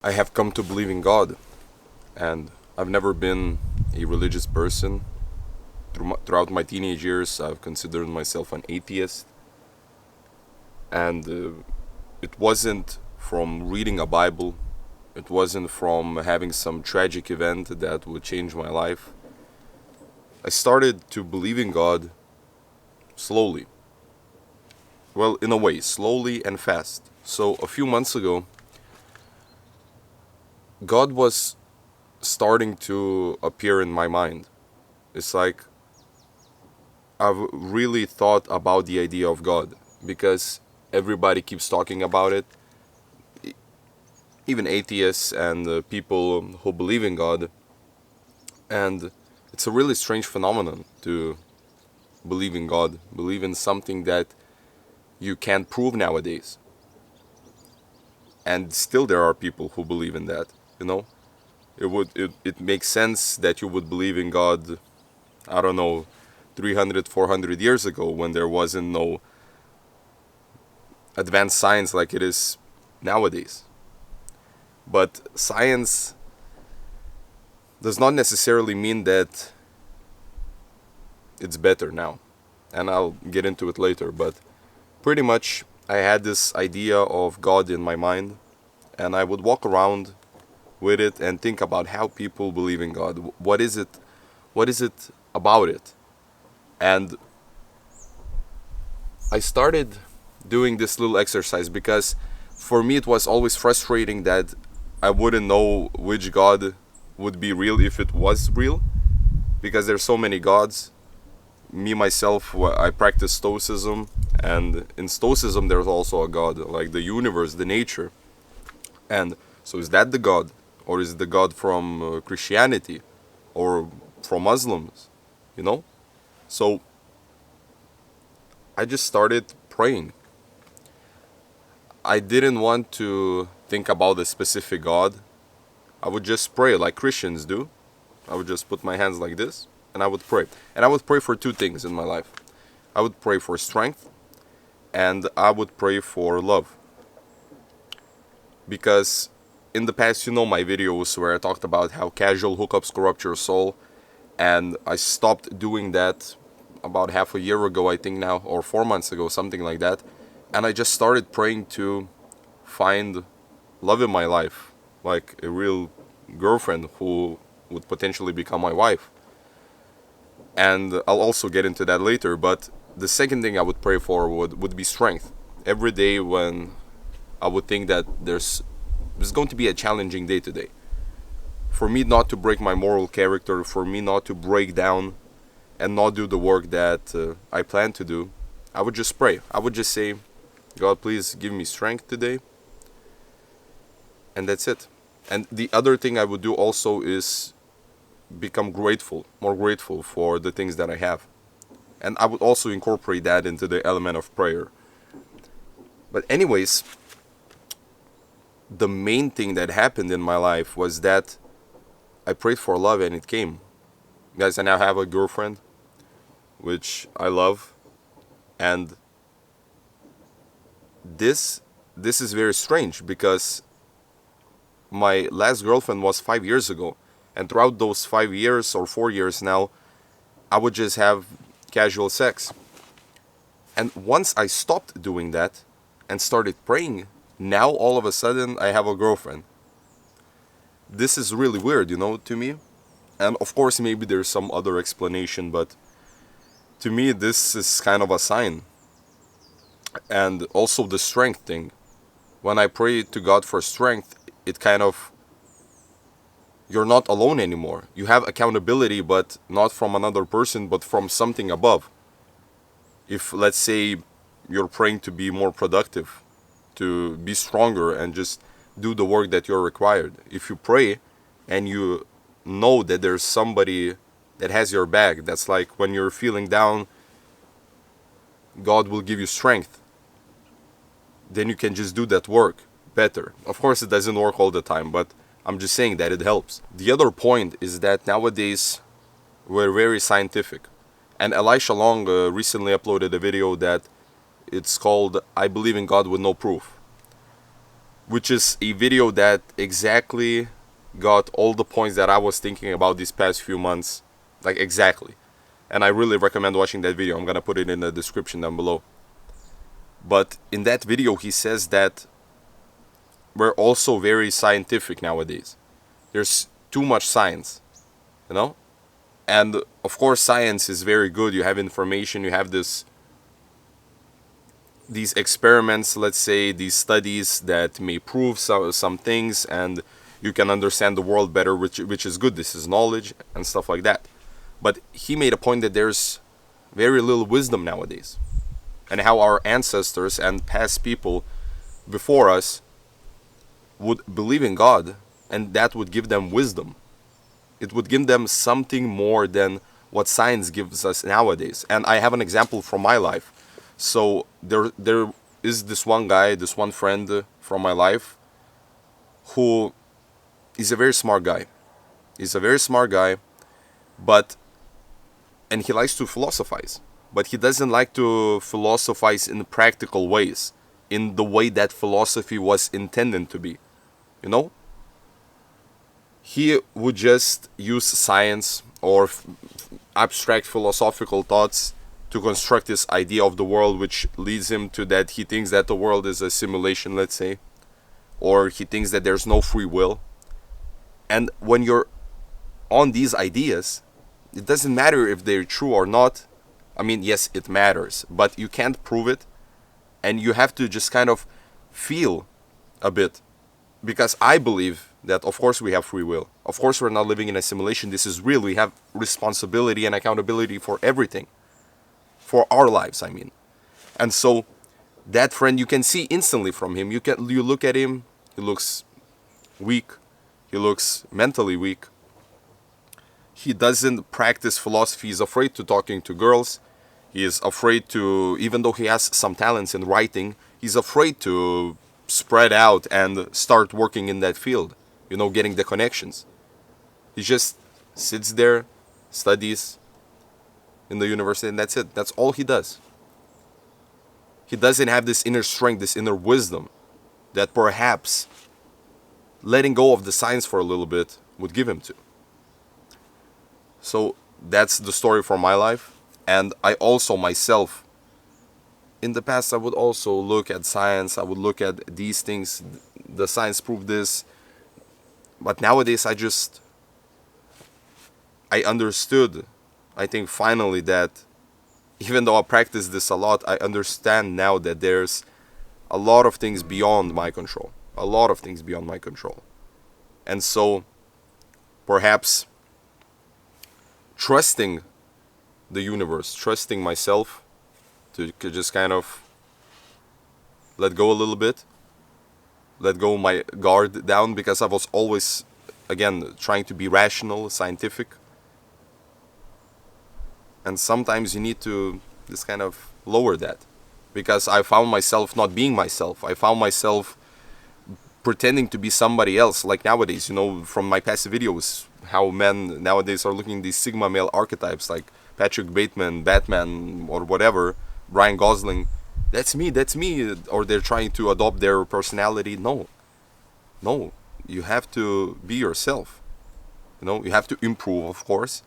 I have come to believe in God, and I've never been a religious person. Throughout my teenage years, I've considered myself an atheist, and it wasn't from reading a Bible, it wasn't from having some tragic event that would change my life. I started to believe in God slowly. Well, in a way, slowly and fast. So, a few months ago, God was starting to appear in my mind. It's like I've really thought about the idea of God because everybody keeps talking about it, even atheists and people who believe in God. And it's a really strange phenomenon to believe in God, believe in something that you can't prove nowadays. And still there are people who believe in that, you know? It makes sense that you would believe in God, I don't know, 300, 400 years ago when there wasn't no advanced science like it is nowadays. But science does not necessarily mean that it's better now. And I'll get into it later. But pretty much, I had this idea of God in my mind, and I would walk around with it and think about how people believe in God. What is it? What is it about it? And I started doing this little exercise because for me it was always frustrating that I wouldn't know which God would be real if it was real, because there's so many gods. Me myself, I practice Stoicism, and in Stoicism there's also a God, like the universe, the nature. And so is that the God, or is it the God from Christianity, or from Muslims? You know. So I just started praying. I didn't want to think about a specific God. I would just pray like Christians do. I would just put my hands like this and I would pray. And I would pray for two things in my life. I would pray for strength and I would pray for love. Because in the past, you know my videos where I talked about how casual hookups corrupt your soul, and I stopped doing that about half a year ago, I think now, or 4 months ago, something like that. And I just started praying to find love in my life, like a real girlfriend who would potentially become my wife. And I'll also get into that later, but the second thing I would pray for would be strength. Every day when I would think that there's going to be a challenging day today, for me not to break my moral character, for me not to break down and not do the work that I plan to do, I would just pray. I would just say, God, please give me strength today. And that's it. And the other thing I would do also is become grateful, more grateful for the things that I have. And I would also incorporate that into the element of prayer. But, anyways, the main thing that happened in my life was that I prayed for love and it came. Guys, I now have a girlfriend, which I love. And this is very strange because my last girlfriend was 5 years ago, and throughout those 5 years or 4 years now, I would just have casual sex. And once I stopped doing that and started praying, now all of a sudden I have a girlfriend. This is really weird, to me. And of course, maybe there's some other explanation, but to me, this is kind of a sign. And also the strength thing. When I pray to God for strength, it kind of, you're not alone anymore. You have accountability, but not from another person, but from something above. If, let's say, you're praying to be more productive, to be stronger, and just do the work that you're required. If you pray and you know that there's somebody that has your back, that's like when you're feeling down, God will give you strength. Then you can just do that work better. Of course, it doesn't work all the time, but I'm just saying that it helps. The other point is that nowadays we're very scientific. And Elisha Long recently uploaded a video that it's called I Believe in God with No Proof. which is a video that exactly got all the points that I was thinking about these past few months. Like, exactly. And I really recommend watching that video. I'm gonna put it in the description down below. But in that video, he says that we're also very scientific nowadays. There's too much science, you know? And of course, science is very good. You have information, you have these experiments, let's say, these studies that may prove some things, and you can understand the world better, which is good. This is knowledge and stuff like that. But he made a point that there's very little wisdom nowadays, and how our ancestors and past people before us would believe in God, and that would give them wisdom. It would give them something more than what science gives us nowadays. And I have an example from my life. So there is this one guy, this one friend from my life, who is a very smart guy. He's a very smart guy, and he likes to philosophize. But he doesn't like to philosophize in practical ways, in the way that philosophy was intended to be. You know? He would just use science or abstract philosophical thoughts to construct this idea of the world, which leads him to that he thinks that the world is a simulation, let's say, or he thinks that there's no free will. And when you're on these ideas, it doesn't matter if they're true or not. I mean, yes, it matters, but you can't prove it, and you have to just kind of feel a bit. Because I believe that, of course, we have free will. Of course, we're not living in a simulation. This is real. We have responsibility and accountability for everything. For our lives, I mean. And so, that friend, you can see instantly from him. You look at him, he looks weak. He looks mentally weak. He doesn't practice philosophy. He's afraid to talking to girls. He is afraid to, even though he has some talents in writing, he's afraid to spread out and start working in that field, you know, getting the connections. He just sits there, studies in the university, and that's it. That's all he does. He doesn't have this inner strength, this inner wisdom that perhaps letting go of the science for a little bit would give him to. So that's the story for my life. And I also myself, in the past, I would also look at science. I would look at these things. The science proved this. But nowadays, I understood, I think finally, that even though I practice this a lot, I understand now that there's a lot of things beyond my control. A lot of things beyond my control. And so, perhaps, trusting the universe, trusting myself, to just kind of let go a little bit, let go my guard down, because I was always, again, trying to be rational, scientific. And sometimes you need to just kind of lower that, because I found myself not being myself. I found myself pretending to be somebody else, like nowadays, you know, from my past videos, how men nowadays are looking at these Sigma male archetypes, like Patrick Bateman, Batman, or whatever, Ryan Gosling. That's me, or they're trying to adopt their personality. No, you have to be yourself. You know, you have to improve, of course,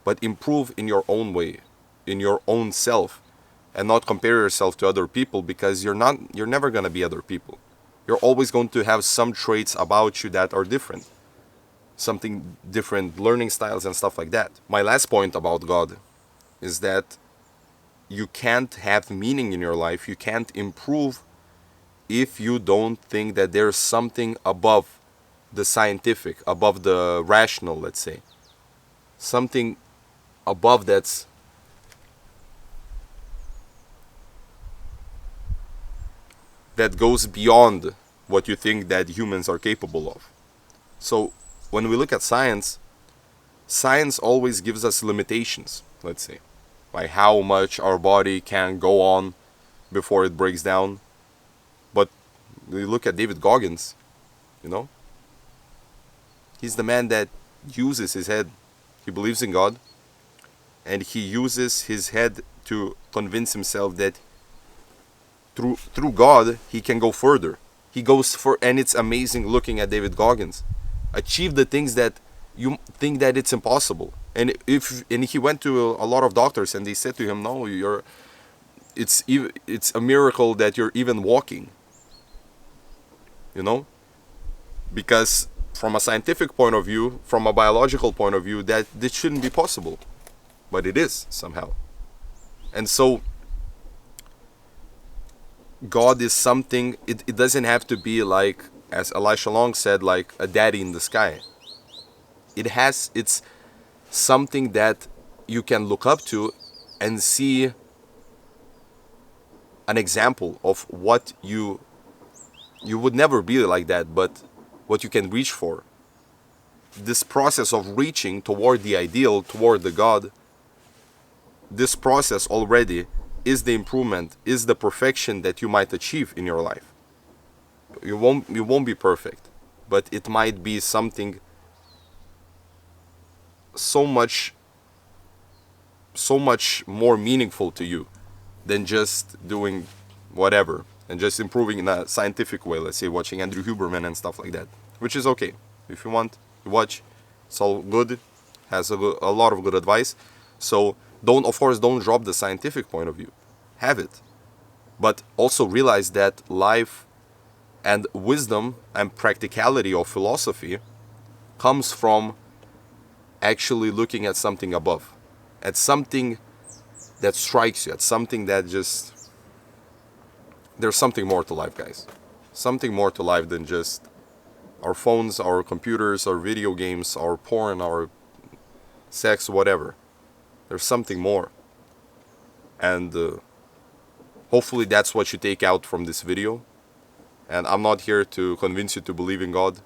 but improve in your own way, in your own self, and not compare yourself to other people, because you're never gonna be other people. You're always going to have some traits about you that are different, something different, learning styles and stuff like that. My last point about God is that you can't have meaning in your life, you can't improve if you don't think that there's something above the scientific, above the rational, let's say. Something above that goes beyond what you think that humans are capable of. So when we look at science, science always gives us limitations, let's say, by how much our body can go on before it breaks down. But we look at David Goggins, you know, he's the man that uses his head. He believes in God, and he uses his head to convince himself that through God he can go further. He goes for, and it's amazing looking at David Goggins achieve the things that you think that it's impossible. And he went to a lot of doctors, and they said to him, no, it's a miracle that you're even walking, you know, because from a scientific point of view, from a biological point of view, that this shouldn't be possible, but it is somehow. And so God is something, it doesn't have to be like, as Elisha Long said, like a daddy in the sky. It's something that you can look up to and see an example of what you would never be like that, but what you can reach for. This process of reaching toward the ideal, toward the God, this process already is the improvement, is the perfection that you might achieve in your life. You won't be perfect, but it might be something so much more meaningful to you than just doing whatever and just improving in a scientific way. Let's say watching Andrew Huberman and stuff like that, which is okay. If you want, you watch. It's all good. Has a lot of good advice. So don't drop the scientific point of view. Have it, but also realize that life and wisdom and practicality of philosophy comes from actually looking at something above, at something that strikes you, at something that just, there's something more to life, guys. Something more to life than just our phones, our computers, our video games, our porn, our sex, whatever. There's something more. And hopefully that's what you take out from this video. And I'm not here to convince you to believe in God,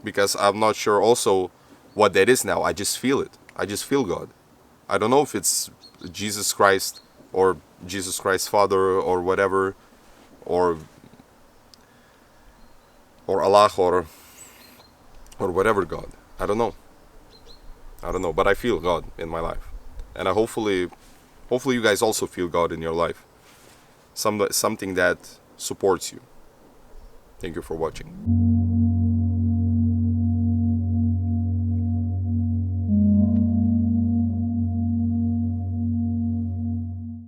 because I'm not sure also what that is now. I just feel it. I just feel God. I don't know if it's Jesus Christ or Jesus Christ Father or whatever, or Allah or whatever God. I don't know. But I feel God in my life, and hopefully you guys also feel God in your life. Something that supports you. Thank you for watching.